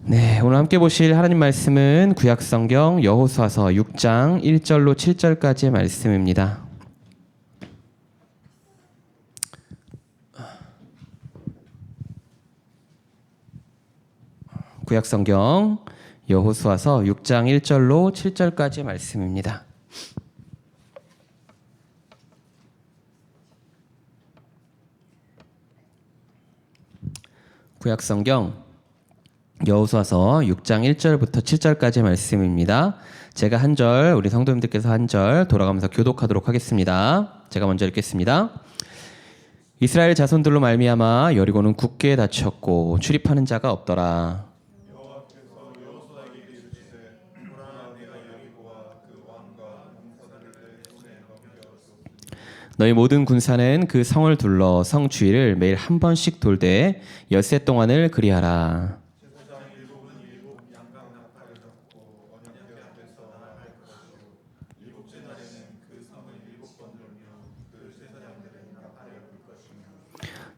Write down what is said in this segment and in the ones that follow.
네, 오늘 함께 보실 하나님 말씀은 구약성경 여호수아서 6장 1절로 7절까지의 말씀입니다. 구약성경 여호수아서 6장 1절로 7절까지의 말씀입니다. 구약성경 여호수아서 6장 1절부터 7절까지의 말씀입니다. 제가 한 절, 우리 성도님들께서 한 절 돌아가면서 교독하도록 하겠습니다. 제가 먼저 읽겠습니다. 이스라엘 자손들로 말미암아 여리고는 굳게 닫혔고 출입하는 자가 없더라. 너희 모든 군사는 그 성을 둘러 성 주위를 매일 한 번씩 돌되 엿새 동안을 그리하라.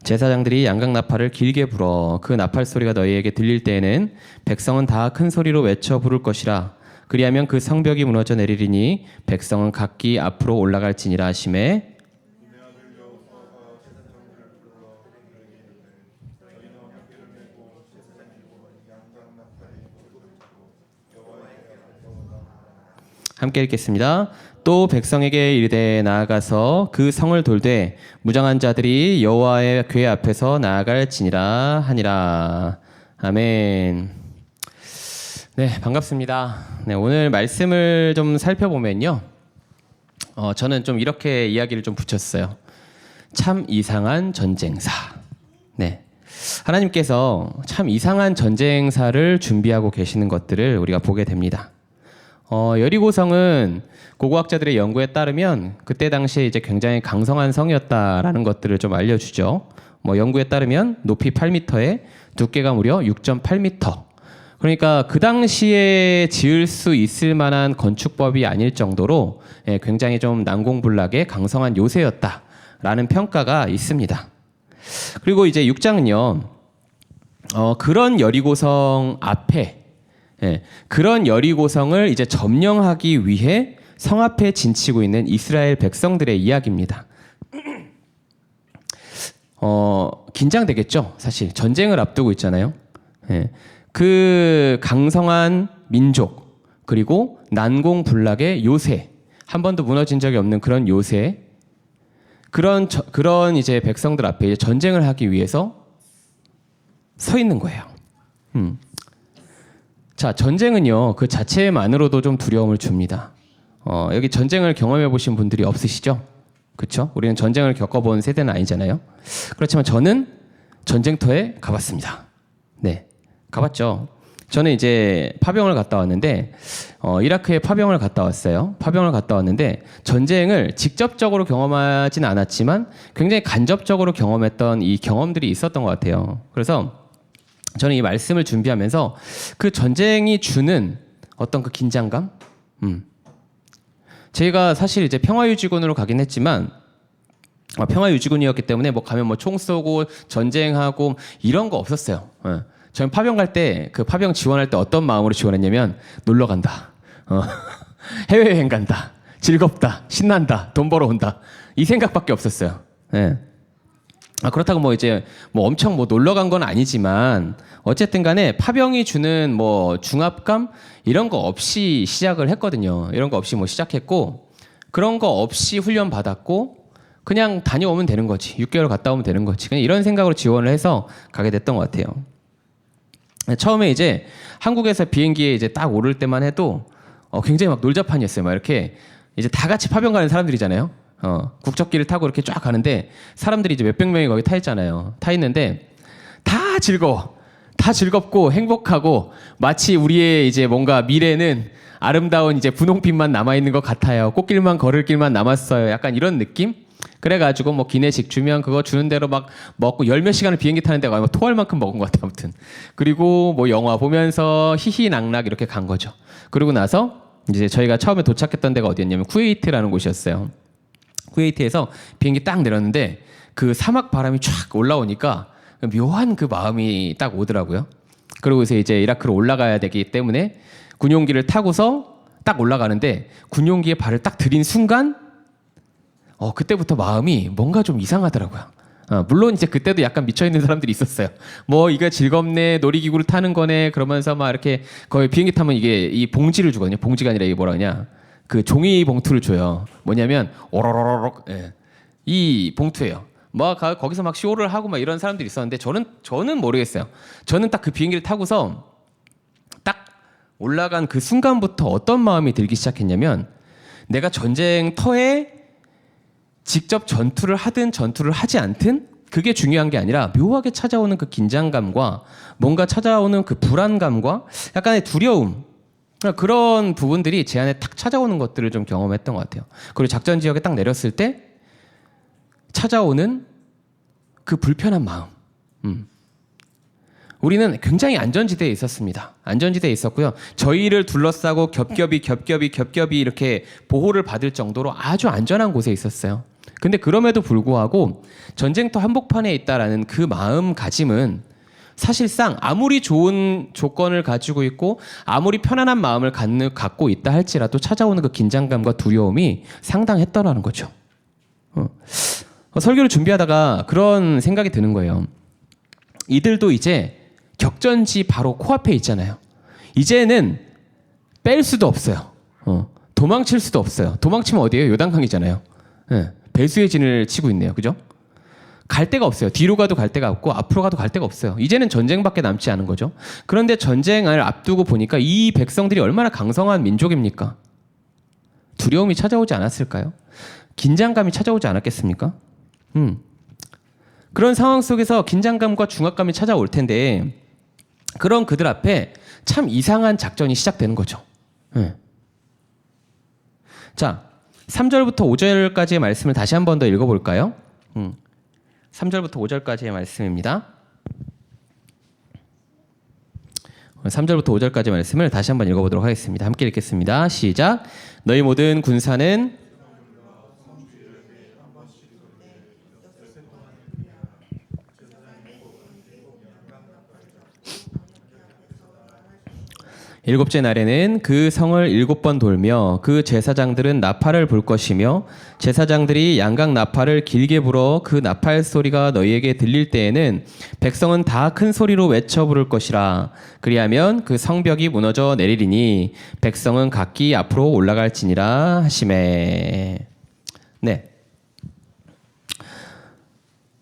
제사장들이 양각 나팔을 길게 불어 그 나팔 소리가 너희에게 들릴 때에는 백성은 다 큰 소리로 외쳐 부를 것이라. 그리하면 그 성벽이 무너져 내리리니 백성은 각기 앞으로 올라갈지니라 하시매. 함께 읽겠습니다. 또 백성에게 이르되 나아가서 그 성을 돌되 무장한 자들이 여호와의 궤 앞에서 나아갈지니라 하니라. 아멘. 네, 반갑습니다. 네, 오늘 말씀을 좀 살펴보면요. 저는 좀 이렇게 이야기를 좀 붙였어요. 참 이상한 전쟁사. 네. 하나님께서 참 이상한 전쟁사를 준비하고 계시는 것들을 우리가 보게 됩니다. 여리고성은 고고학자들의 연구에 따르면 그때 당시에 이제 굉장히 강성한 성이었다라는 것들을 좀 알려주죠. 연구에 따르면 높이 8m에 두께가 무려 6.8m. 그러니까 그 당시에 지을 수 있을 만한 건축법이 아닐 정도로 굉장히 좀 난공불락의 강성한 요새였다라는 평가가 있습니다. 그리고 이제 6장은요, 그런 여리고성 앞에 그런 여리고성을 이제 점령하기 위해 성 앞에 진치고 있는 이스라엘 백성들의 이야기입니다. 긴장되겠죠. 사실 전쟁을 앞두고 있잖아요. 그 강성한 민족 그리고 난공불락의 요새, 한 번도 무너진 적이 없는 그런 요새, 그런 이제 백성들 앞에 이제 전쟁을 하기 위해서 서 있는 거예요. 자, 전쟁은요, 그 자체만으로도 좀 두려움을 줍니다. 여기 전쟁을 경험해 보신 분들이 없으시죠? 그렇죠? 우리는 전쟁을 겪어본 세대는 아니잖아요. 그렇지만 저는 전쟁터에 가봤습니다. 네, 가봤죠. 저는 이제 파병을 갔다 왔는데, 이라크에 파병을 갔다 왔어요. 파병을 갔다 왔는데 전쟁을 직접적으로 경험하진 않았지만 굉장히 간접적으로 경험했던 이 경험들이 있었던 것 같아요. 그래서 저는 이 말씀을 준비하면서 그 전쟁이 주는 어떤 그 긴장감? 제가 사실 이제 평화유지군으로 가긴 했지만, 평화유지군이었기 때문에 가면 총 쏘고 전쟁하고 이런 거 없었어요. 저는 파병 갈 때, 그 파병 지원할 때 어떤 마음으로 지원했냐면, 놀러 간다. 해외여행 간다. 즐겁다. 신난다. 돈 벌어온다. 이 생각밖에 없었어요. 네. 그렇다고 이제 엄청 놀러 간 건 아니지만 어쨌든 간에 파병이 주는 중압감 이런 거 없이 시작을 했거든요. 이런 거 없이 시작했고, 그런 거 없이 훈련 받았고 그냥 다녀오면 되는 거지. 6개월 갔다 오면 되는 거지. 그냥 이런 생각으로 지원을 해서 가게 됐던 것 같아요. 처음에 이제 한국에서 비행기에 이제 딱 오를 때만 해도 굉장히 놀자판이었어요. 이렇게 이제 다 같이 파병 가는 사람들이잖아요. 국적기를 타고 이렇게 쫙 가는데 사람들이 이제 몇백 명이 거기 타 있잖아요. 타 있는데 다 즐거워. 다 즐겁고 행복하고 마치 우리의 이제 뭔가 미래는 아름다운 이제 분홍빛만 남아있는 것 같아요. 꽃길만 걸을 길만 남았어요. 약간 이런 느낌? 그래가지고 기내식 주면 그거 주는 대로 먹고 열 몇 시간을 비행기 타는데 토할 만큼 먹은 것 같아요. 아무튼. 그리고 영화 보면서 희희낙낙 이렇게 간 거죠. 그리고 나서 이제 저희가 처음에 도착했던 데가 어디였냐면 쿠웨이트라는 곳이었어요. 쿠웨이트에서 비행기 딱 내렸는데 그 사막 바람이 쫙 올라오니까 묘한 그 마음이 딱 오더라고요. 그러고서 이제 이라크로 올라가야 되기 때문에 군용기를 타고서 딱 올라가는데 군용기에 발을 딱 들인 순간 그때부터 마음이 뭔가 좀 이상하더라고요. 물론 이제 그때도 약간 미쳐있는 사람들이 있었어요. 뭐 이거 즐겁네, 놀이기구를 타는 거네 그러면서 막 이렇게 거의 비행기 타면 이게 이 봉지를 주거든요. 봉지가 아니라 이게 뭐라 그러냐, 그 종이 봉투를 줘요. 뭐냐면 오로로로록 이 봉투예요. 뭐 거기서 막 쇼를 하고 막 이런 사람들이 있었는데 저는 모르겠어요. 저는 딱 그 비행기를 타고서 딱 올라간 그 순간부터 어떤 마음이 들기 시작했냐면, 내가 전쟁터에 직접 전투를 하든 전투를 하지 않든 그게 중요한 게 아니라 묘하게 찾아오는 그 긴장감과 뭔가 찾아오는 그 불안감과 약간의 두려움, 그런 부분들이 제 안에 탁 찾아오는 것들을 좀 경험했던 것 같아요. 그리고 작전 지역에 딱 내렸을 때 찾아오는 그 불편한 마음. 우리는 굉장히 안전지대에 있었습니다. 안전지대에 있었고요. 저희를 둘러싸고 겹겹이 이렇게 보호를 받을 정도로 아주 안전한 곳에 있었어요. 근데 그럼에도 불구하고 전쟁터 한복판에 있다라는 그 마음가짐은 사실상 아무리 좋은 조건을 가지고 있고 아무리 편안한 마음을 갖고 있다 할지라도 찾아오는 그 긴장감과 두려움이 상당했더라는 거죠. 설교를 준비하다가 그런 생각이 드는 거예요. 이들도 이제 격전지 바로 코앞에 있잖아요. 이제는 뺄 수도 없어요. 도망칠 수도 없어요. 도망치면 어디예요? 요단강이잖아요. 배수의 진을 치고 있네요. 그죠? 갈 데가 없어요. 뒤로 가도 갈 데가 없고 앞으로 가도 갈 데가 없어요. 이제는 전쟁밖에 남지 않은 거죠. 그런데 전쟁을 앞두고 보니까 이 백성들이 얼마나 강성한 민족입니까? 두려움이 찾아오지 않았을까요? 긴장감이 찾아오지 않았겠습니까? 그런 상황 속에서 긴장감과 중압감이 찾아올 텐데, 그런 그들 앞에 참 이상한 작전이 시작되는 거죠. 자, 3절부터 5절까지의 말씀을 다시 한 번 더 읽어볼까요? 3절부터 5절까지의 말씀입니다. 3절부터 5절까지 말씀을 다시 한번 읽어보도록 하겠습니다. 함께 읽겠습니다. 시작. 너희 모든 군사는 일곱째 날에는 그 성을 7번 돌며 그 제사장들은 나팔을 불 것이며 제사장들이 양각 나팔을 길게 불어 그 나팔 소리가 너희에게 들릴 때에는 백성은 다 큰 소리로 외쳐 부를 것이라. 그리하면 그 성벽이 무너져 내리리니 백성은 각기 앞으로 올라갈지니라 하시매. 네.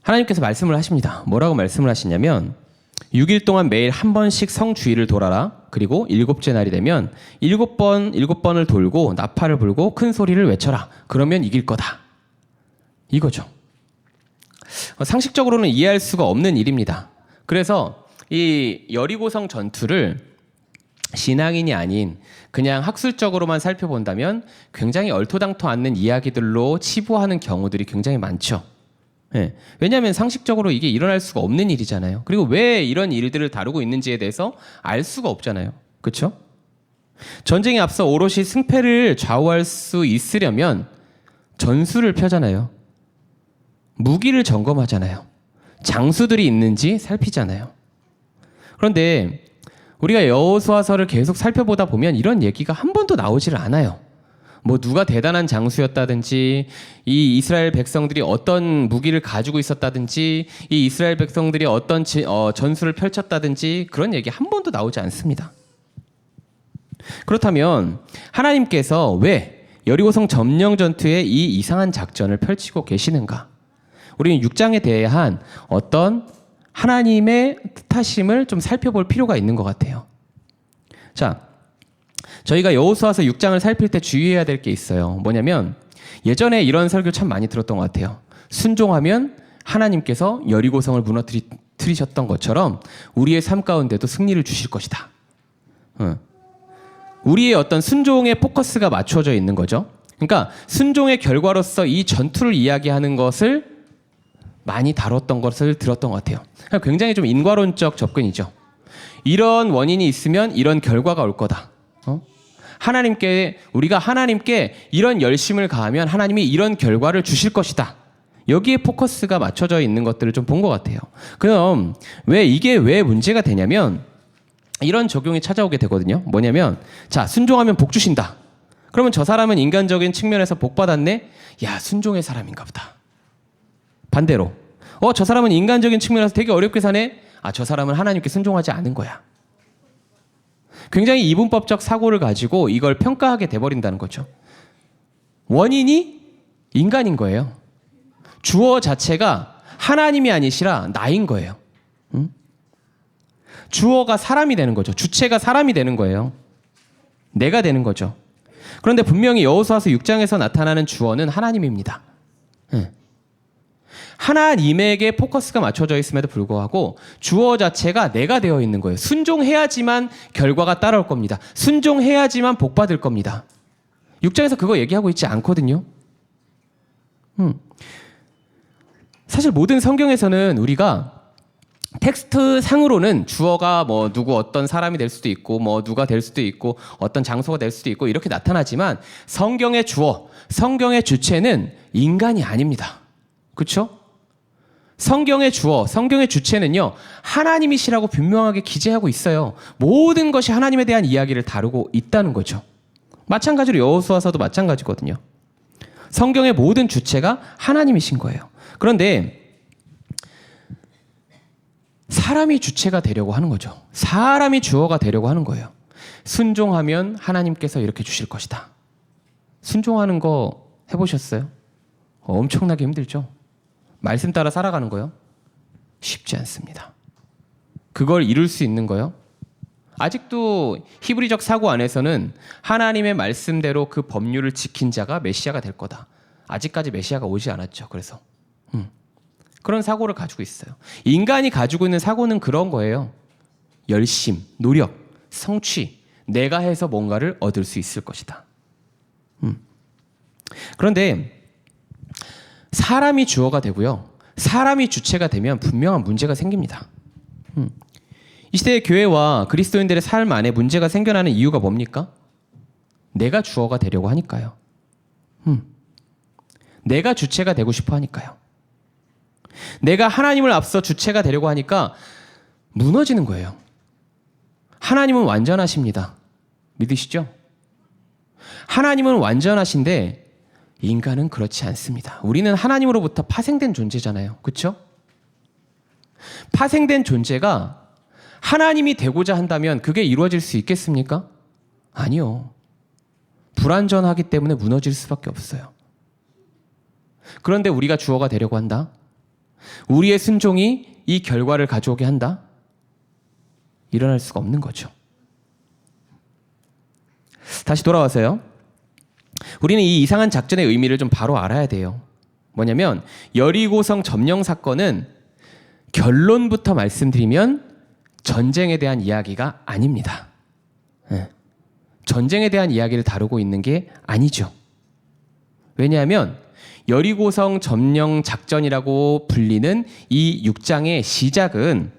하나님께서 말씀을 하십니다. 뭐라고 말씀을 하시냐면 6일 동안 매일 한 번씩 성 주위를 돌아라. 그리고 7째 날이 되면 7번을 돌고 나팔을 불고 큰 소리를 외쳐라. 그러면 이길 거다. 이거죠. 상식적으로는 이해할 수가 없는 일입니다. 그래서 이 여리고성 전투를 신앙인이 아닌 그냥 학술적으로만 살펴본다면 굉장히 얼토당토 않는 이야기들로 치부하는 경우들이 굉장히 많죠. 네. 왜냐하면 상식적으로 이게 일어날 수가 없는 일이잖아요. 그리고 왜 이런 일들을 다루고 있는지에 대해서 알 수가 없잖아요. 그렇죠? 전쟁에 앞서 오롯이 승패를 좌우할 수 있으려면 전술을 펴잖아요. 무기를 점검하잖아요. 장수들이 있는지 살피잖아요. 그런데 우리가 여호수아서를 계속 살펴보다 보면 이런 얘기가 한 번도 나오지를 않아요. 뭐 누가 대단한 장수였다든지 이 이스라엘 백성들이 어떤 무기를 가지고 있었다든지 이 이스라엘 백성들이 어떤 전술을 펼쳤다든지 그런 얘기 한 번도 나오지 않습니다. 그렇다면 하나님께서 왜 여리고성 점령 전투에 이 이상한 작전을 펼치고 계시는가? 우리는 6장에 대한 어떤 하나님의 뜻하심을 좀 살펴볼 필요가 있는 것 같아요. 자, 저희가 여호수아서 6장을 살필 때 주의해야 될 게 있어요. 뭐냐면 예전에 이런 설교 참 많이 들었던 것 같아요. 순종하면 하나님께서 여리고성을 무너뜨리셨던 것처럼 우리의 삶 가운데도 승리를 주실 것이다. 우리의 어떤 순종의 포커스가 맞춰져 있는 거죠. 그러니까 순종의 결과로서 이 전투를 이야기하는 것을 많이 다뤘던 것을 들었던 것 같아요. 그러니까 굉장히 좀 인과론적 접근이죠. 이런 원인이 있으면 이런 결과가 올 거다. 우리가 하나님께 이런 열심을 가하면 하나님이 이런 결과를 주실 것이다. 여기에 포커스가 맞춰져 있는 것들을 좀 본 것 같아요. 그럼 왜 문제가 되냐면 이런 적용이 찾아오게 되거든요. 뭐냐면 자, 순종하면 복 주신다. 그러면 저 사람은 인간적인 측면에서 복 받았네. 야, 순종의 사람인가 보다. 반대로 저 사람은 인간적인 측면에서 되게 어렵게 사네. 아, 저 사람은 하나님께 순종하지 않은 거야. 굉장히 이분법적 사고를 가지고 이걸 평가하게 돼버린다는 거죠. 원인이 인간인 거예요. 주어 자체가 하나님이 아니시라 나인 거예요. 응? 주어가 사람이 되는 거죠. 주체가 사람이 되는 거예요. 내가 되는 거죠. 그런데 분명히 여호수아서 6장에서 나타나는 주어는 하나님입니다. 응. 하나님에게 포커스가 맞춰져 있음에도 불구하고 주어 자체가 내가 되어 있는 거예요. 순종해야지만 결과가 따라올 겁니다. 순종해야지만 복 받을 겁니다. 6장에서 그거 얘기하고 있지 않거든요. 사실 모든 성경에서는 우리가 텍스트 상으로는 주어가 뭐 누구 어떤 사람이 될 수도 있고 뭐 누가 될 수도 있고 어떤 장소가 될 수도 있고 이렇게 나타나지만 성경의 주어, 성경의 주체는 인간이 아닙니다. 그렇죠? 성경의 주어, 성경의 주체는요, 하나님이시라고 분명하게 기재하고 있어요. 모든 것이 하나님에 대한 이야기를 다루고 있다는 거죠. 마찬가지로 여호수아서도 마찬가지거든요. 성경의 모든 주체가 하나님이신 거예요. 그런데 사람이 주체가 되려고 하는 거죠. 사람이 주어가 되려고 하는 거예요. 순종하면 하나님께서 이렇게 주실 것이다. 순종하는 거 해보셨어요? 엄청나게 힘들죠. 말씀 따라 살아가는 거요? 쉽지 않습니다. 그걸 이룰 수 있는 거요? 아직도 히브리적 사고 안에서는 하나님의 말씀대로 그 법률을 지킨 자가 메시아가 될 거다. 아직까지 메시아가 오지 않았죠. 그래서 그런 사고를 가지고 있어요. 인간이 가지고 있는 사고는 그런 거예요. 열심, 노력, 성취, 내가 해서 뭔가를 얻을 수 있을 것이다. 그런데 사람이 주어가 되고요. 사람이 주체가 되면 분명한 문제가 생깁니다. 이 시대의 교회와 그리스도인들의 삶 안에 문제가 생겨나는 이유가 뭡니까? 내가 주어가 되려고 하니까요. 내가 주체가 되고 싶어 하니까요. 내가 하나님을 앞서 주체가 되려고 하니까 무너지는 거예요. 하나님은 완전하십니다. 믿으시죠? 하나님은 완전하신데 인간은 그렇지 않습니다. 우리는 하나님으로부터 파생된 존재잖아요. 그렇죠? 파생된 존재가 하나님이 되고자 한다면 그게 이루어질 수 있겠습니까? 아니요. 불완전하기 때문에 무너질 수밖에 없어요. 그런데 우리가 주어가 되려고 한다? 우리의 순종이 이 결과를 가져오게 한다? 일어날 수가 없는 거죠. 다시 돌아와서요. 우리는 이 이상한 작전의 의미를 좀 바로 알아야 돼요. 뭐냐면 여리고성 점령 사건은 결론부터 말씀드리면 전쟁에 대한 이야기가 아닙니다. 전쟁에 대한 이야기를 다루고 있는 게 아니죠. 왜냐하면 여리고성 점령 작전이라고 불리는 이 6장의 시작은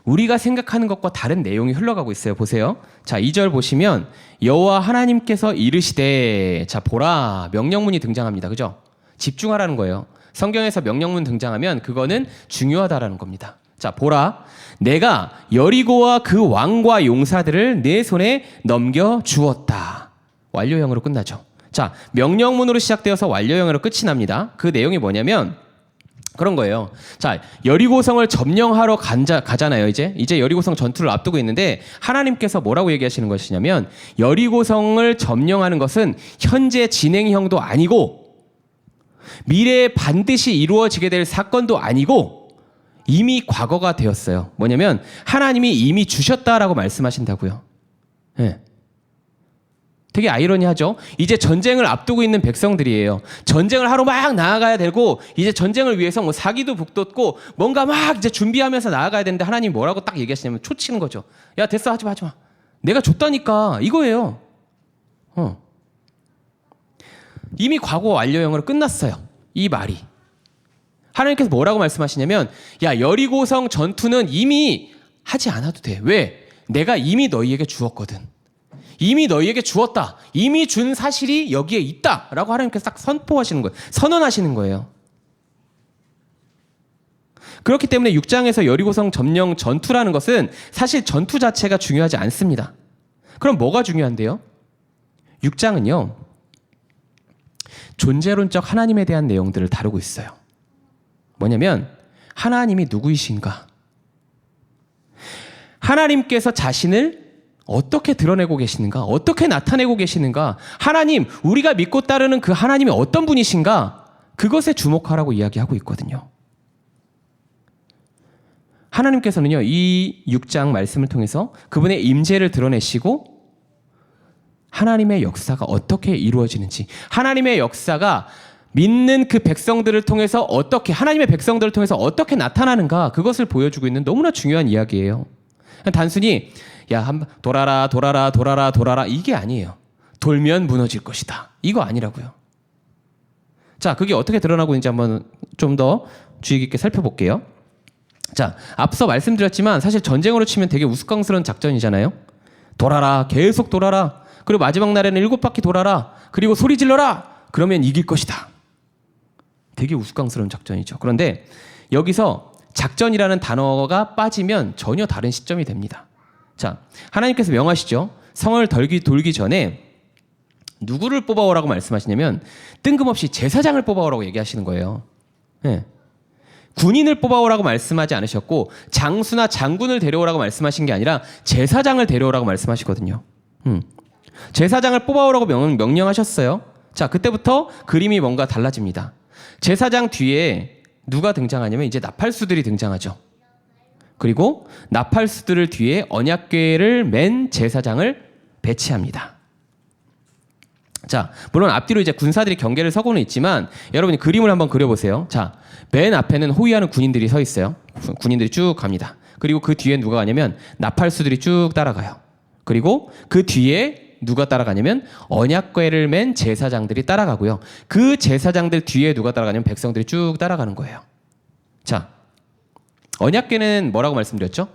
우리가 생각하는 것과 다른 내용이 흘러가고 있어요. 보세요. 자, 2절 보시면 여호와 하나님께서 이르시되, 자, 보라, 명령문이 등장합니다. 그죠? 집중하라는 거예요. 성경에서 명령문 등장하면 그거는 중요하다라는 겁니다. 자, 보라, 내가 여리고와 그 왕과 용사들을 내 손에 넘겨 주었다. 완료형으로 끝나죠. 자, 명령문으로 시작되어서 완료형으로 끝이 납니다. 그 내용이 뭐냐면 그런 거예요. 자, 여리고성을 점령하러 가잖아요. 이제 여리고성 전투를 앞두고 있는데 하나님께서 뭐라고 얘기하시는 것이냐면 여리고성을 점령하는 것은 현재 진행형도 아니고 미래에 반드시 이루어지게 될 사건도 아니고 이미 과거가 되었어요. 뭐냐면 하나님이 이미 주셨다라고 말씀하신다고요. 네. 되게 아이러니하죠. 이제 전쟁을 앞두고 있는 백성들이에요. 전쟁을 하러 막 나아가야 되고 이제 전쟁을 위해서 뭐 사기도 북돋고 뭔가 막 이제 준비하면서 나아가야 되는데 하나님이 뭐라고 딱 얘기하시냐면 초치는 거죠. 야, 됐어, 하지 마. 내가 줬다니까. 이거예요. 이미 과거 완료형으로 끝났어요. 이 말이. 하나님께서 뭐라고 말씀하시냐면 야, 여리고성 전투는 이미 하지 않아도 돼. 왜? 내가 이미 너희에게 주었거든. 이미 너희에게 주었다. 이미 준 사실이 여기에 있다. 라고 하나님께서 딱 선포하시는 거예요. 선언하시는 거예요. 그렇기 때문에 6장에서 여리고성 점령 전투라는 것은 사실 전투 자체가 중요하지 않습니다. 그럼 뭐가 중요한데요? 6장은요. 존재론적 하나님에 대한 내용들을 다루고 있어요. 뭐냐면 하나님이 누구이신가? 하나님께서 자신을 어떻게 드러내고 계시는가? 어떻게 나타내고 계시는가? 하나님, 우리가 믿고 따르는 그 하나님이 어떤 분이신가? 그것에 주목하라고 이야기하고 있거든요. 하나님께서는요, 이 6장 말씀을 통해서 그분의 임재를 드러내시고 하나님의 역사가 어떻게 이루어지는지, 하나님의 역사가 믿는 그 백성들을 통해서 어떻게, 하나님의 백성들을 통해서 어떻게 나타나는가, 그것을 보여주고 있는 너무나 중요한 이야기예요. 단순히 야, 한번 돌아라 돌아라 돌아라 돌아라 이게 아니에요. 돌면 무너질 것이다. 이거 아니라고요. 자, 그게 어떻게 드러나고 있는지 한번 좀 더 주의 깊게 살펴볼게요. 자, 앞서 말씀드렸지만 사실 전쟁으로 치면 되게 우스꽝스러운 작전이잖아요. 돌아라, 계속 돌아라. 그리고 마지막 날에는 7바퀴 돌아라. 그리고 소리 질러라. 그러면 이길 것이다. 되게 우스꽝스러운 작전이죠. 그런데 여기서 작전이라는 단어가 빠지면 전혀 다른 시점이 됩니다. 자, 하나님께서 명하시죠. 성을 돌기 전에 누구를 뽑아오라고 말씀하시냐면 뜬금없이 제사장을 뽑아오라고 얘기하시는 거예요. 네. 군인을 뽑아오라고 말씀하지 않으셨고 장수나 장군을 데려오라고 말씀하신 게 아니라 제사장을 데려오라고 말씀하시거든요. 제사장을 뽑아오라고 명령하셨어요. 자, 그때부터 그림이 뭔가 달라집니다. 제사장 뒤에 누가 등장하냐면 이제 나팔수들이 등장하죠. 그리고 나팔수들을 뒤에 언약궤를 맨 제사장을 배치합니다. 자, 물론 앞뒤로 이제 군사들이 경계를 서고는 있지만 여러분이 그림을 한번 그려보세요. 자, 맨 앞에는 호위하는 군인들이 서 있어요. 군인들이 쭉 갑니다. 그리고 그 뒤에 누가 가냐면 나팔수들이 쭉 따라가요. 그리고 그 뒤에 누가 따라가냐면 언약궤를 맨 제사장들이 따라가고요. 그 제사장들 뒤에 누가 따라가냐면 백성들이 쭉 따라가는 거예요. 자, 언약궤는 뭐라고 말씀드렸죠?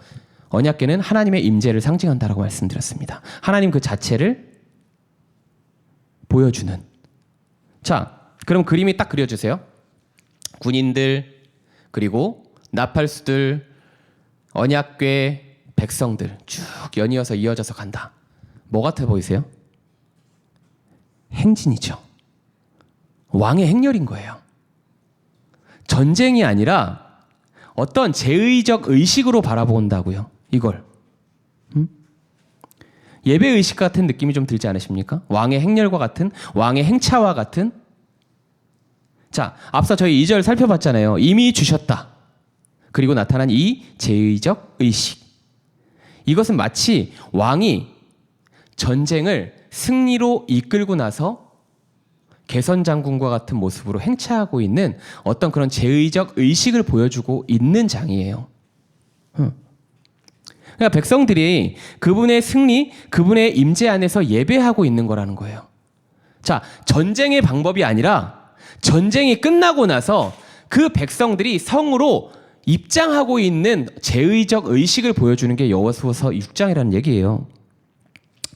언약궤는 하나님의 임재를 상징한다라고 말씀드렸습니다. 하나님 그 자체를 보여주는. 자, 그럼 그림이 딱 그려주세요. 군인들, 그리고 나팔수들, 언약궤, 백성들 쭉 연이어서 이어져서 간다. 뭐 같아 보이세요? 행진이죠. 왕의 행렬인 거예요. 전쟁이 아니라 어떤 제의적 의식으로 바라본다고요. 이걸. 예배의식 같은 느낌이 좀 들지 않으십니까? 왕의 행렬과 같은, 왕의 행차와 같은. 자, 앞서 저희 2절 살펴봤잖아요. 이미 주셨다. 그리고 나타난 이 제의적 의식. 이것은 마치 왕이 전쟁을 승리로 이끌고 나서 개선장군과 같은 모습으로 행차하고 있는 어떤 그런 제의적 의식을 보여주고 있는 장이에요. 그러니까 백성들이 그분의 승리, 그분의 임재 안에서 예배하고 있는 거라는 거예요. 자, 전쟁의 방법이 아니라 전쟁이 끝나고 나서 그 백성들이 성으로 입장하고 있는 제의적 의식을 보여주는 게 여호수아서 6장이라는 얘기예요.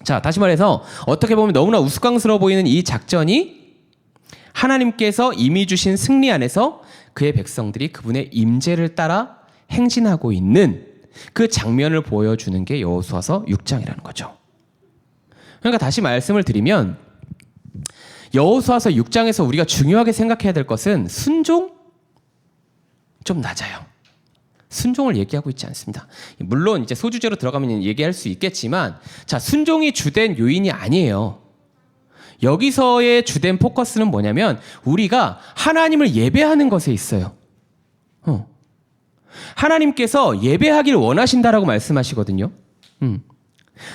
자, 다시 말해서 어떻게 보면 너무나 우스꽝스러워 보이는 이 작전이 하나님께서 이미 주신 승리 안에서 그의 백성들이 그분의 임재를 따라 행진하고 있는 그 장면을 보여주는 게 여호수아서 6장이라는 거죠. 그러니까 다시 말씀을 드리면 여호수아서 6장에서 우리가 중요하게 생각해야 될 것은 순종? 좀 낮아요. 순종을 얘기하고 있지 않습니다. 물론 이제 소주제로 들어가면 얘기할 수 있겠지만, 자, 순종이 주된 요인이 아니에요. 여기서의 주된 포커스는 뭐냐면 우리가 하나님을 예배하는 것에 있어요. 하나님께서 예배하기를 원하신다라고 말씀하시거든요.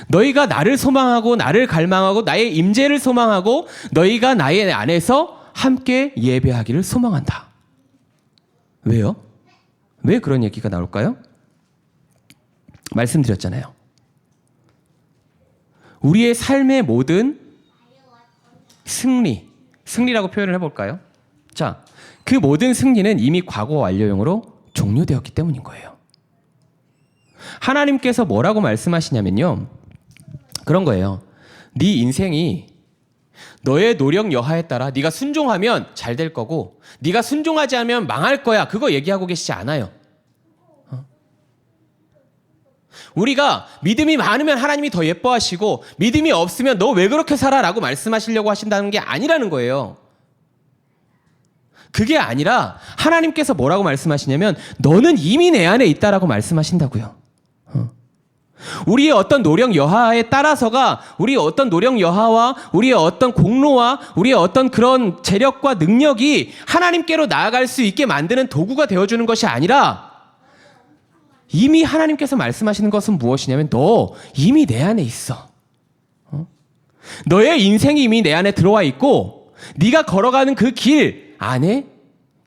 너희가 나를 소망하고 나를 갈망하고 나의 임재를 소망하고 너희가 나의 안에서 함께 예배하기를 소망한다. 왜요? 왜 그런 얘기가 나올까요? 말씀드렸잖아요. 우리의 삶의 모든 승리라고 표현을 해볼까요? 자, 그 모든 승리는 이미 과거 완료형으로 종료되었기 때문인 거예요. 하나님께서 뭐라고 말씀하시냐면요, 그런 거예요. 네 인생이 너의 노력 여하에 따라 네가 순종하면 잘 될 거고 네가 순종하지 않으면 망할 거야. 그거 얘기하고 계시지 않아요. 우리가 믿음이 많으면 하나님이 더 예뻐하시고 믿음이 없으면 너 왜 그렇게 살아? 라고 말씀하시려고 하신다는 게 아니라는 거예요. 그게 아니라 하나님께서 뭐라고 말씀하시냐면 너는 이미 내 안에 있다라고 말씀하신다고요. 우리의 어떤 노력 여하에 따라서가 우리의 어떤 노력 여하와 우리의 어떤 공로와 우리의 어떤 그런 재력과 능력이 하나님께로 나아갈 수 있게 만드는 도구가 되어주는 것이 아니라 이미 하나님께서 말씀하시는 것은 무엇이냐면 너 이미 내 안에 있어. 너의 인생이 이미 내 안에 들어와 있고 네가 걸어가는 그 길 안에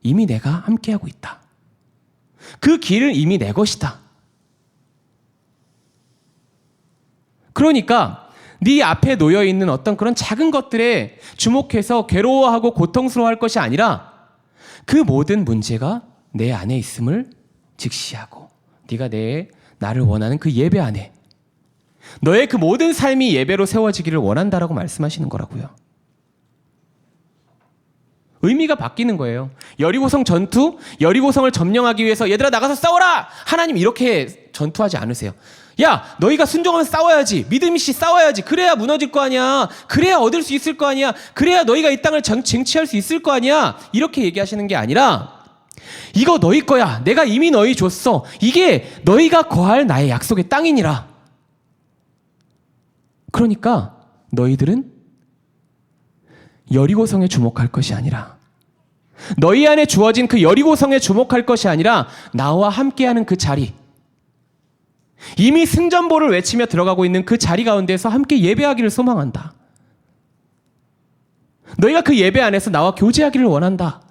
이미 내가 함께하고 있다. 그 길은 이미 내 것이다. 그러니까 네 앞에 놓여 있는 어떤 그런 작은 것들에 주목해서 괴로워하고 고통스러워할 것이 아니라 그 모든 문제가 내 안에 있음을 직시하고 네가 나를 원하는 그 예배 안에 너의 그 모든 삶이 예배로 세워지기를 원한다라고 말씀하시는 거라고요. 의미가 바뀌는 거예요. 여리고성 전투, 여리고성을 점령하기 위해서 얘들아 나가서 싸워라! 하나님 이렇게 전투하지 않으세요. 야, 너희가 순종하면 싸워야지. 믿음이 싸워야지. 그래야 무너질 거 아니야. 그래야 얻을 수 있을 거 아니야. 그래야 너희가 이 땅을 쟁취할 수 있을 거 아니야. 이렇게 얘기하시는 게 아니라 이거 너희 거야. 내가 이미 너희 줬어. 이게 너희가 거할 나의 약속의 땅이니라. 그러니까 너희들은 여리고성에 주목할 것이 아니라 너희 안에 주어진 그 여리고성에 주목할 것이 아니라 나와 함께하는 그 자리, 이미 승전보를 외치며 들어가고 있는 그 자리 가운데서 함께 예배하기를 소망한다. 너희가 그 예배 안에서 나와 교제하기를 원한다.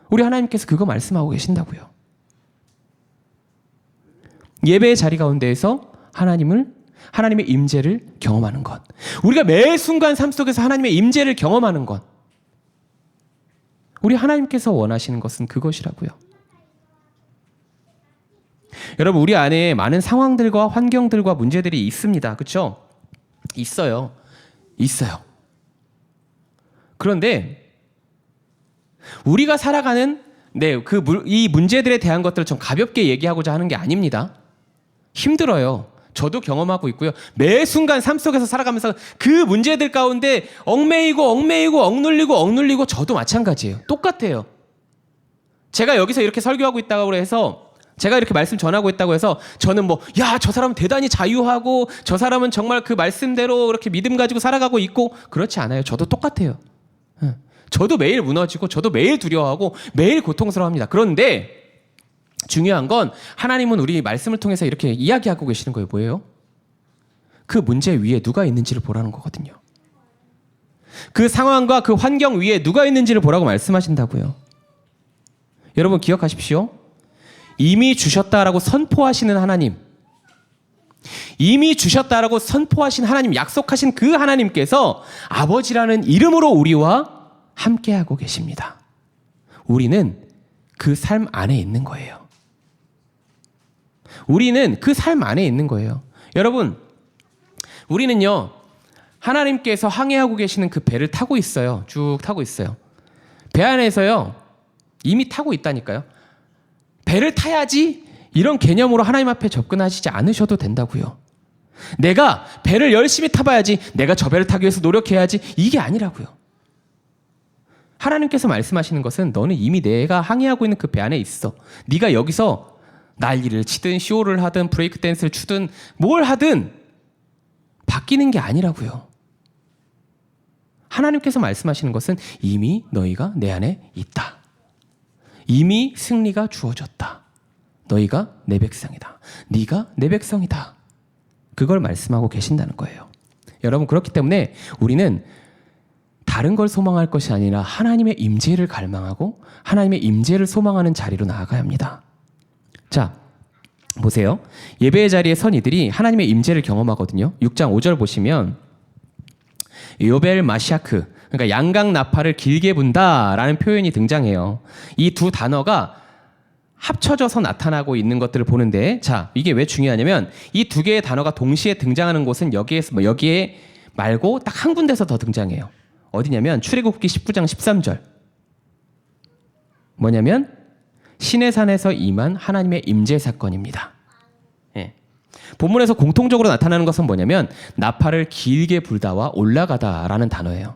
우리 하나님께서 그거 말씀하고 계신다고요. 예배의 자리 가운데에서 하나님의 임재를 경험하는 것. 우리가 매 순간 삶 속에서 하나님의 임재를 경험하는 것. 우리 하나님께서 원하시는 것은 그것이라고요. 여러분, 우리 안에 많은 상황들과 환경들과 문제들이 있습니다. 그렇죠? 있어요. 그런데 우리가 살아가는 이 문제들에 대한 것들을 좀 가볍게 얘기하고자 하는 게 아닙니다. 힘들어요. 저도 경험하고 있고요. 매 순간 삶 속에서 살아가면서 그 문제들 가운데 얽매이고 억눌리고 저도 마찬가지예요. 똑같아요. 제가 여기서 이렇게 설교하고 있다고 해서 제가 이렇게 말씀 전하고 있다고 해서 저는 저 사람은 대단히 자유하고 저 사람은 정말 그 말씀대로 이렇게 믿음 가지고 살아가고 있고 그렇지 않아요. 저도 똑같아요. 저도 매일 무너지고 저도 매일 두려워하고 매일 고통스러워합니다. 그런데 중요한 건 하나님은 우리 말씀을 통해서 이렇게 이야기하고 계시는 거예요. 뭐예요? 그 문제 위에 누가 있는지를 보라는 거거든요. 그 상황과 그 환경 위에 누가 있는지를 보라고 말씀하신다고요. 여러분 기억하십시오. 이미 주셨다라고 선포하시는 하나님, 이미 주셨다라고 선포하신 하나님, 약속하신 그 하나님께서 아버지라는 이름으로 우리와 함께하고 계십니다. 우리는 그 삶 안에 있는 거예요. 우리는 그 삶 안에 있는 거예요. 여러분, 우리는요, 하나님께서 항해하고 계시는 그 배를 타고 있어요. 쭉 타고 있어요. 배 안에서요, 이미 타고 있다니까요. 배를 타야지 이런 개념으로 하나님 앞에 접근하시지 않으셔도 된다고요. 내가 배를 열심히 타봐야지, 내가 저 배를 타기 위해서 노력해야지, 이게 아니라고요. 하나님께서 말씀하시는 것은 너는 이미 내가 항해하고 있는 그 배 안에 있어. 네가 여기서 난리를 치든 쇼를 하든 브레이크 댄스를 추든 뭘 하든 바뀌는 게 아니라고요. 하나님께서 말씀하시는 것은 이미 너희가 내 안에 있다. 이미 승리가 주어졌다. 너희가 내 백성이다. 네가 내 백성이다. 그걸 말씀하고 계신다는 거예요. 여러분, 그렇기 때문에 우리는 다른 걸 소망할 것이 아니라 하나님의 임재를 갈망하고 하나님의 임재를 소망하는 자리로 나아가야 합니다. 자, 보세요. 예배의 자리에 선 이들이 하나님의 임재를 경험하거든요. 6장 5절 보시면 요벨 마샤크, 그러니까 양각 나팔을 길게 분다라는 표현이 등장해요. 이 두 단어가 합쳐져서 나타나고 있는 것들을 보는데, 자, 이게 왜 중요하냐면 이 두 개의 단어가 동시에 등장하는 곳은 여기에 말고 딱 한 군데서 더 등장해요. 어디냐면 출애굽기 19장 13절. 뭐냐면 시내산에서 임한 하나님의 임재 사건입니다. 예. 본문에서 공통적으로 나타나는 것은 뭐냐면 나팔을 길게 불다와 올라가다라는 단어예요.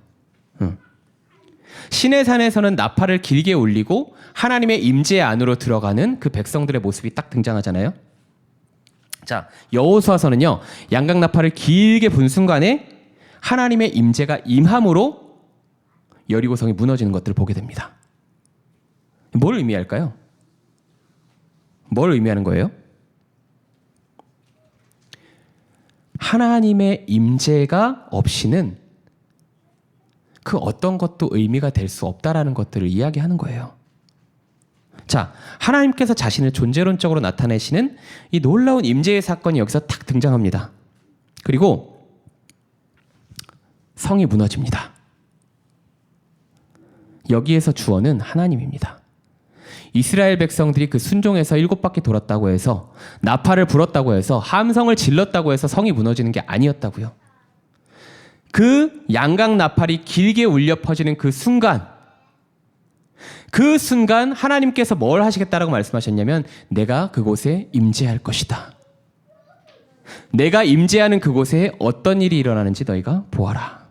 신의 산에서는 나팔을 길게 울리고 하나님의 임재 안으로 들어가는 그 백성들의 모습이 딱 등장하잖아요. 자, 여호수아서는요. 양각 나팔을 길게 분 순간에 하나님의 임재가 임함으로 여리고성이 무너지는 것들을 보게 됩니다. 뭘 의미할까요? 뭘 의미하는 거예요? 하나님의 임재가 없이는 그 어떤 것도 의미가 될 수 없다라는 것들을 이야기하는 거예요. 자, 하나님께서 자신을 존재론적으로 나타내시는 이 놀라운 임재의 사건이 여기서 탁 등장합니다. 그리고 성이 무너집니다. 여기에서 주어는 하나님입니다. 이스라엘 백성들이 그 순종에서 7바퀴 돌았다고 해서 나팔을 불었다고 해서 함성을 질렀다고 해서 성이 무너지는 게 아니었다고요. 그 양각 나팔이 길게 울려 퍼지는 그 순간 하나님께서 뭘 하시겠다라고 말씀하셨냐면 내가 그곳에 임재할 것이다. 내가 임재하는 그곳에 어떤 일이 일어나는지 너희가 보아라.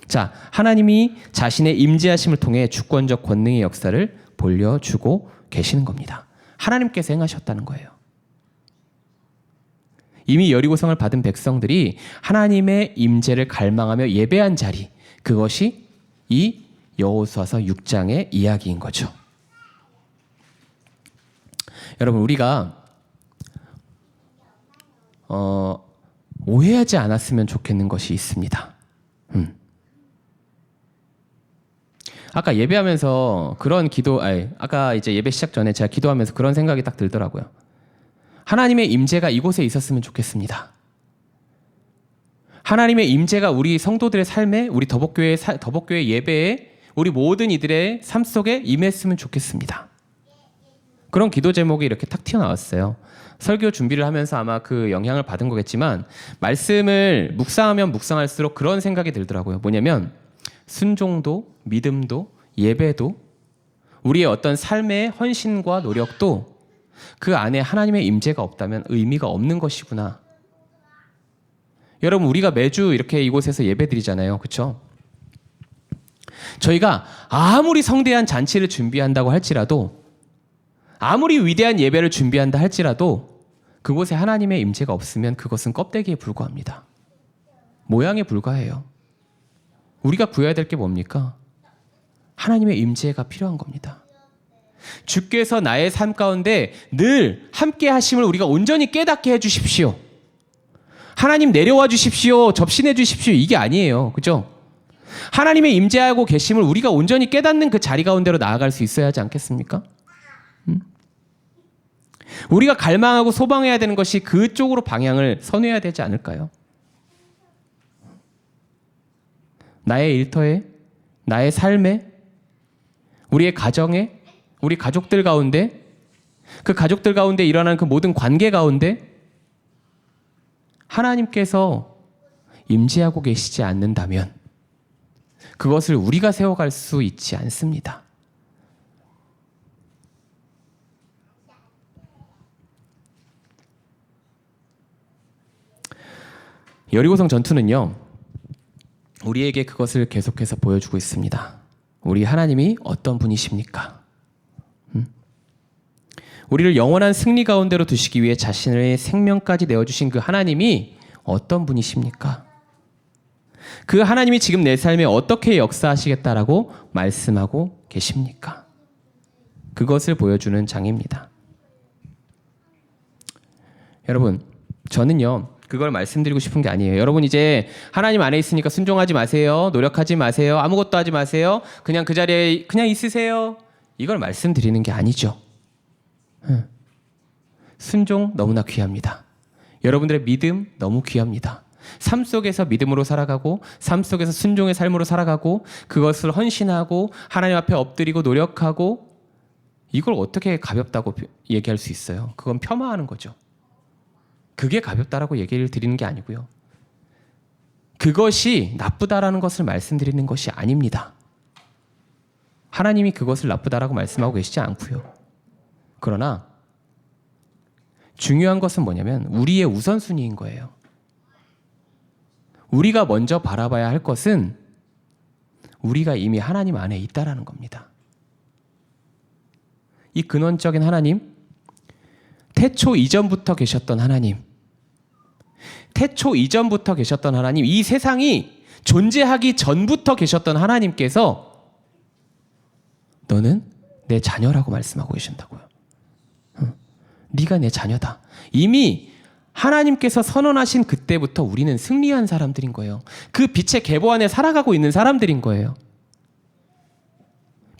자, 하나님이 자신의 임재하심을 통해 주권적 권능의 역사를 보여주고 계시는 겁니다. 하나님께서 행하셨다는 거예요. 이미 여리고성을 받은 백성들이 하나님의 임재를 갈망하며 예배한 자리, 그것이 이 여호수아서 6장의 이야기인 거죠. 여러분, 우리가 오해하지 않았으면 좋겠는 것이 있습니다. 아까 예배하면서 아까 이제 예배 시작 전에 제가 기도하면서 그런 생각이 딱 들더라고요. 하나님의 임재가 이곳에 있었으면 좋겠습니다. 하나님의 임재가 우리 성도들의 삶에, 우리 더복교회 예배에, 우리 모든 이들의 삶 속에 임했으면 좋겠습니다. 그런 기도 제목이 이렇게 탁 튀어나왔어요. 설교 준비를 하면서 아마 그 영향을 받은 거겠지만 말씀을 묵상하면 묵상할수록 그런 생각이 들더라고요. 뭐냐면 순종도, 믿음도, 예배도, 우리의 어떤 삶의 헌신과 노력도 그 안에 하나님의 임재가 없다면 의미가 없는 것이구나. 여러분, 우리가 매주 이렇게 이곳에서 예배드리잖아요. 그렇죠? 저희가 아무리 성대한 잔치를 준비한다고 할지라도, 아무리 위대한 예배를 준비한다 할지라도 그곳에 하나님의 임재가 없으면 그것은 껍데기에 불과합니다. 모양에 불과해요. 우리가 구해야 될 게 뭡니까? 하나님의 임재가 필요한 겁니다. 주께서 나의 삶 가운데 늘 함께 하심을 우리가 온전히 깨닫게 해주십시오. 하나님 내려와 주십시오. 접신해 주십시오. 이게 아니에요. 그죠? 하나님의 임재하고 계심을 우리가 온전히 깨닫는 그 자리 가운데로 나아갈 수 있어야 하지 않겠습니까? 우리가 갈망하고 소망해야 되는 것이 그쪽으로 방향을 선회해야 되지 않을까요? 나의 일터에, 나의 삶에, 우리의 가정에, 우리 가족들 가운데, 그 가족들 가운데 일어나는 그 모든 관계 가운데 하나님께서 임재하고 계시지 않는다면 그것을 우리가 세워갈 수 있지 않습니다. 여리고성 전투는요, 우리에게 그것을 계속해서 보여주고 있습니다. 우리 하나님이 어떤 분이십니까? 우리를 영원한 승리 가운데로 두시기 위해 자신의 생명까지 내어주신 그 하나님이 어떤 분이십니까? 그 하나님이 지금 내 삶에 어떻게 역사하시겠다라고 말씀하고 계십니까? 그것을 보여주는 장입니다. 여러분, 저는요, 그걸 말씀드리고 싶은 게 아니에요. 여러분, 이제 하나님 안에 있으니까 순종하지 마세요. 노력하지 마세요. 아무것도 하지 마세요. 그냥 그 자리에 그냥 있으세요. 이걸 말씀드리는 게 아니죠. 순종 너무나 귀합니다. 여러분들의 믿음 너무 귀합니다. 삶 속에서 믿음으로 살아가고, 삶 속에서 순종의 삶으로 살아가고, 그것을 헌신하고 하나님 앞에 엎드리고 노력하고, 이걸 어떻게 가볍다고 얘기할 수 있어요? 그건 폄하하는 거죠. 그게 가볍다라고 얘기를 드리는 게 아니고요. 그것이 나쁘다라는 것을 말씀드리는 것이 아닙니다. 하나님이 그것을 나쁘다라고 말씀하고 계시지 않고요. 그러나 중요한 것은 뭐냐면 우리의 우선순위인 거예요. 우리가 먼저 바라봐야 할 것은 우리가 이미 하나님 안에 있다라는 겁니다. 이 근원적인 하나님, 태초 이전부터 계셨던 하나님, 태초 이전부터 계셨던 하나님, 이 세상이 존재하기 전부터 계셨던 하나님께서 너는 내 자녀라고 말씀하고 계신다고요. 네가 내 자녀다. 이미 하나님께서 선언하신 그때부터 우리는 승리한 사람들인 거예요. 그 빛의 계보 안에 살아가고 있는 사람들인 거예요.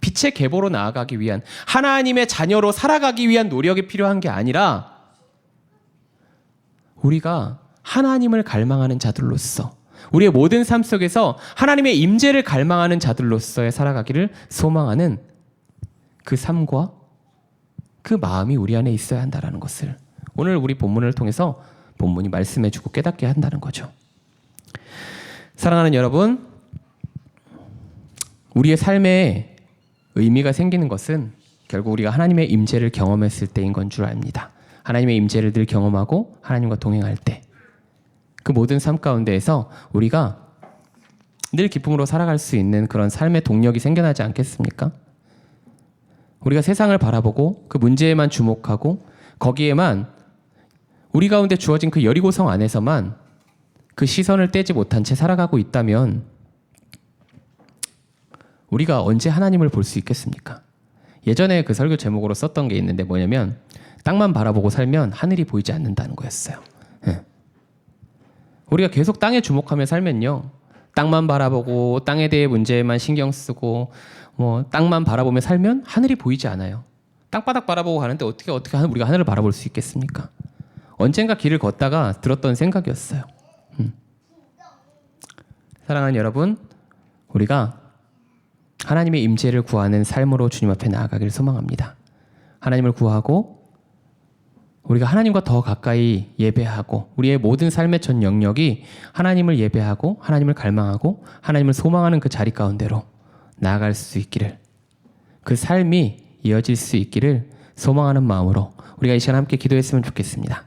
빛의 계보로 나아가기 위한, 하나님의 자녀로 살아가기 위한 노력이 필요한 게 아니라 우리가 하나님을 갈망하는 자들로서, 우리의 모든 삶 속에서 하나님의 임재를 갈망하는 자들로서의 살아가기를 소망하는 그 삶과 그 마음이 우리 안에 있어야 한다는 것을 오늘 우리 본문을 통해서 본문이 말씀해주고 깨닫게 한다는 거죠. 사랑하는 여러분, 우리의 삶에 의미가 생기는 것은 결국 우리가 하나님의 임재를 경험했을 때인 건 줄 압니다. 하나님의 임재를 늘 경험하고 하나님과 동행할 때 그 모든 삶 가운데에서 우리가 늘 기쁨으로 살아갈 수 있는 그런 삶의 동력이 생겨나지 않겠습니까? 우리가 세상을 바라보고 그 문제에만 주목하고 거기에만 우리 가운데 주어진 그 여리고성 안에서만 그 시선을 떼지 못한 채 살아가고 있다면 우리가 언제 하나님을 볼 수 있겠습니까? 예전에 그 설교 제목으로 썼던 게 있는데 뭐냐면 땅만 바라보고 살면 하늘이 보이지 않는다는 거였어요. 우리가 계속 땅에 주목하며 살면요, 땅만 바라보고 땅에 대해 문제에만 신경 쓰고 땅만 바라보며 살면 하늘이 보이지 않아요. 땅바닥 바라보고 가는데 어떻게 우리가 하늘을 바라볼 수 있겠습니까? 언젠가 길을 걷다가 들었던 생각이었어요. 사랑하는 여러분, 우리가 하나님의 임재를 구하는 삶으로 주님 앞에 나아가기를 소망합니다. 하나님을 구하고 우리가 하나님과 더 가까이 예배하고 우리의 모든 삶의 전 영역이 하나님을 예배하고 하나님을 갈망하고 하나님을 소망하는 그 자리 가운데로 나아갈 수 있기를, 그 삶이 이어질 수 있기를 소망하는 마음으로 우리가 이 시간 함께 기도했으면 좋겠습니다.